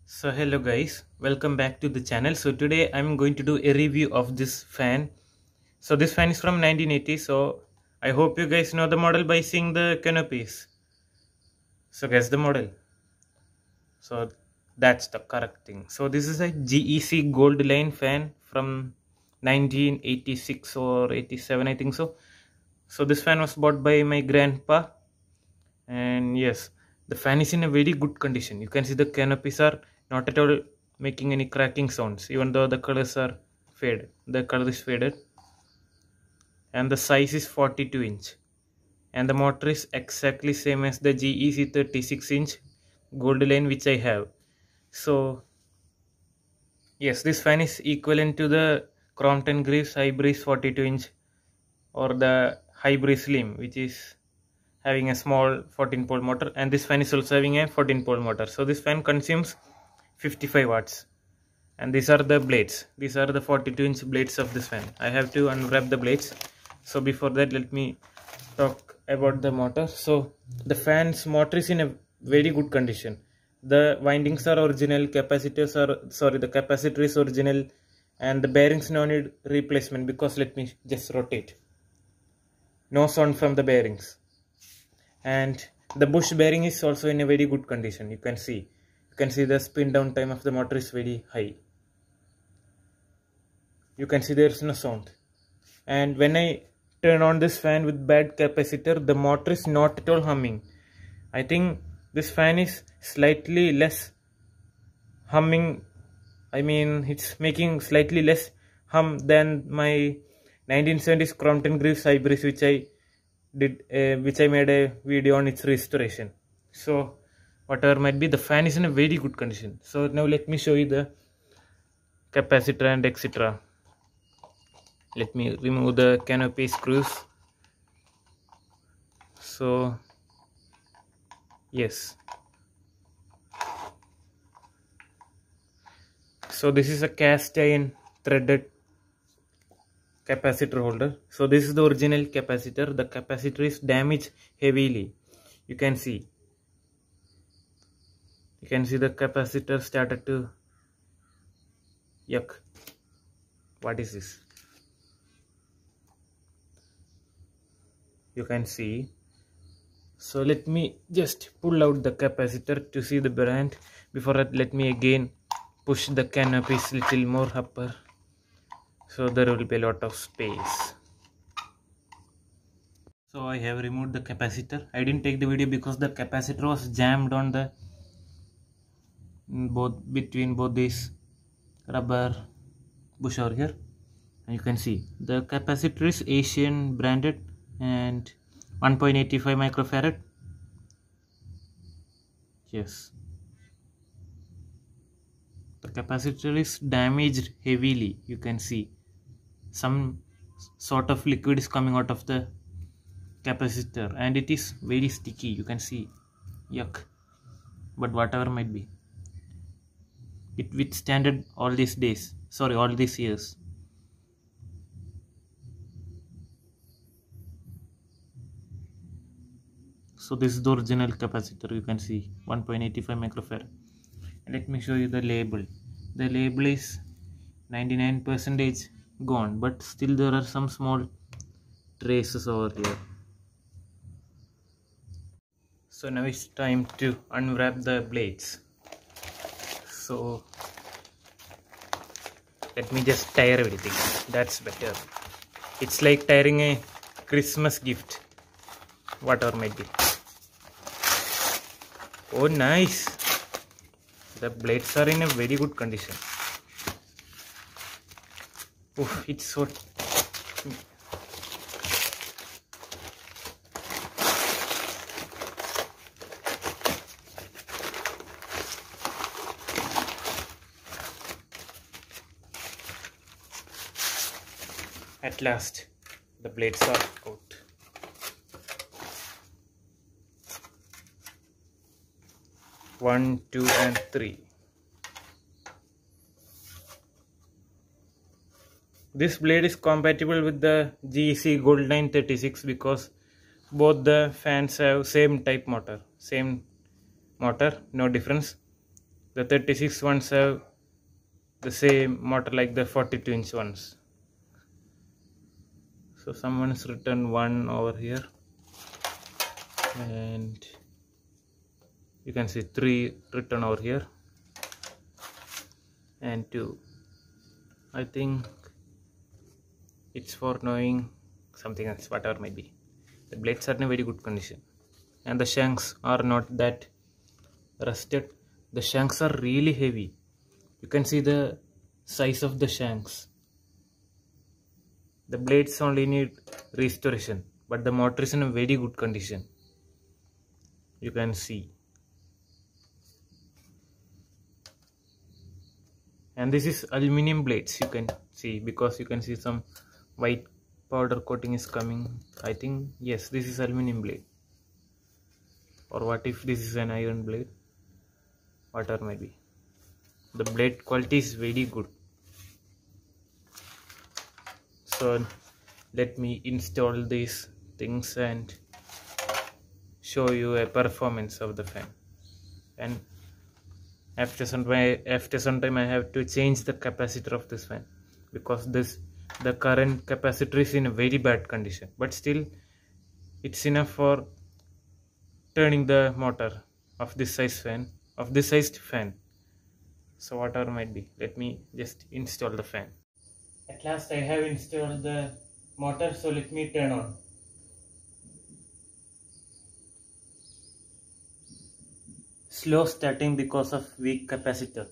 So hello guys, welcome back to the channel. So today I'm going to do a review of this fan. So this fan is from 1980. So I hope you guys know the model by seeing the canopies. So guess the model. So that's the correct thing. So this is a GEC Goldline fan from 1986 or 87, I think so. So this fan was bought by my grandpa, and yes, the fan is in a very good condition. You can see the canopies are not at all making any cracking sounds, even though the colors are faded. The color is faded, and the size is 42-inch, and the motor is exactly same as the GEC 36-inch Goldline which I have. So yes, this fan is equivalent to the Crompton Greaves High Breeze 42-inch or the High Breeze Slim, which is having a small 14 pole motor, and this fan is also having a 14 pole motor. So this fan consumes 55 watts, and these are the blades. These are the 42-inch blades of this fan. I have to unwrap the blades. So before that, let me talk about the motor. So the fan's motor is in a very good condition. The windings are original, the capacitor is original, and the bearings no need replacement, because let me just rotate. No sound from the bearings. And the bush bearing is also in a very good condition. You can see the spin down time of the motor is very high. You can see there is no sound. And when I turn on this fan with bad capacitor, the motor is not at all humming. I think this fan is slightly less humming. I mean, it's making slightly less hum than my 1970s Crompton Greaves High Breeze, which I made a video on its restoration. So whatever might be, the fan is in a very good condition. So now let me show you the capacitor and etc. Let me remove the canopy screws. So yes, so this is a cast iron threaded capacitor holder. So this is the original capacitor. The capacitor is damaged heavily. You can see the capacitor started to yuck. What is this? You can see. So let me just pull out the capacitor to see the brand. Before that, let me again push the canopies little more upper, so there will be a lot of space. So I have removed the capacitor. I didn't take the video because the capacitor was jammed on the between both these rubber bush over here. And you can see the capacitor is Asian branded and 1.85 microfarad. Yes, the capacitor is damaged heavily. You can see some sort of liquid is coming out of the capacitor, and it is very sticky. You can see, yuck. But whatever might be, it withstanded all these years. So this is the original capacitor. You can see 1.85 microfarad. Let me show you the label. The label is 99% gone, but still there are some small traces over here. So now it's time to unwrap the blades. So let me just tire everything. That's better. It's like tiring a Christmas gift, whatever might be. Oh nice, the blades are in a very good condition. Oh, it's so at last the blades are out. One, two, and three. This blade is compatible with the GEC Goldline 36 because both the fans have same type motor, no difference. The 36 ones have the same motor like the 42-inch ones. So someone's written 1 over here, and you can see 3 written over here, and 2. I think it's for knowing something else, whatever might be. The blades are in a very good condition, and the shanks are not that rusted. The shanks are really heavy. You can see the size of the shanks. The blades only need restoration, but the motor is in a very good condition. You can see. And this is aluminum blades, you can see, because you can see some white powder coating is coming. I think, yes, this is aluminum blade. Or what if this is an iron blade? Whatever might be. The blade quality is very good. So let me install these things and show you a performance of the fan. And after some time I have to change the capacitor of this fan, because the current capacitor is in a very bad condition, but still it's enough for turning the motor of this sized fan. So whatever might be, let me just install the fan. At last I have installed the motor, so let me turn on. Slow starting because of weak capacitor.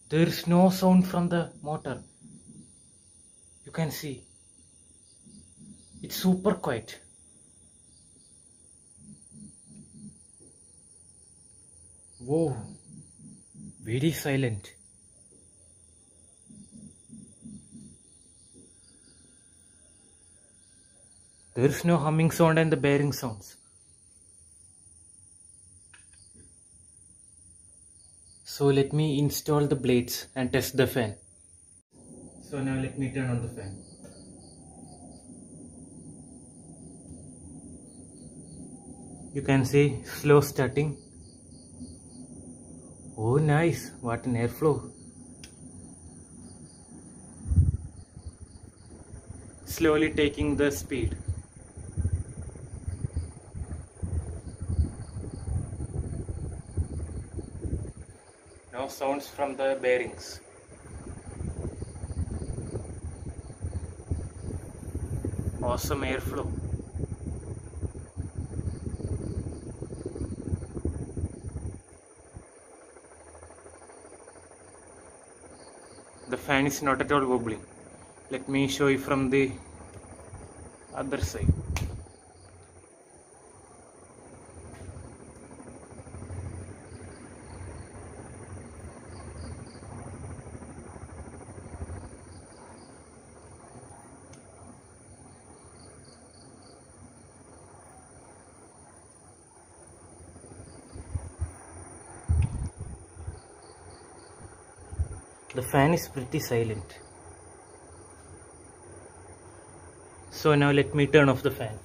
There is no sound from the motor. You can see. It's super quiet. Whoa. Very silent. There is no humming sound and the bearing sounds. So let me install the blades and test the fan. So now let me turn on the fan. You can see slow starting. Oh nice, what an airflow. Slowly taking the speed. Now sounds from the bearings. Awesome airflow. The fan is not at all wobbling. Let me show you from the other side. The fan is pretty silent. So now let me turn off the fan.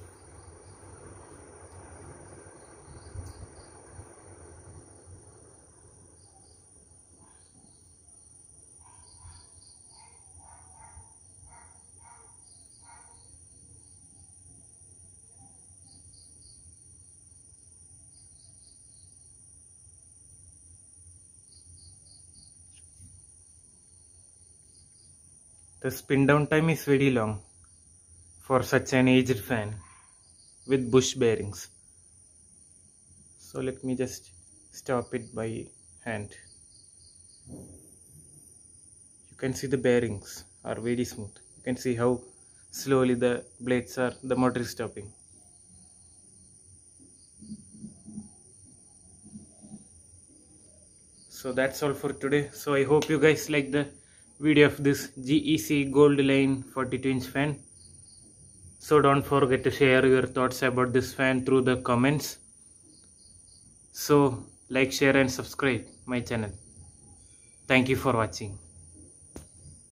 The spin down time is very long for such an aged fan with bush bearings. So let me just stop it by hand. You can see the bearings are very smooth. You can see how slowly the motor is stopping. So that's all for today. So I hope you guys like the video of this GEC Goldline 42-inch fan. So don't forget to share your thoughts about this fan through the comments. So like, share and subscribe my channel. Thank you for watching.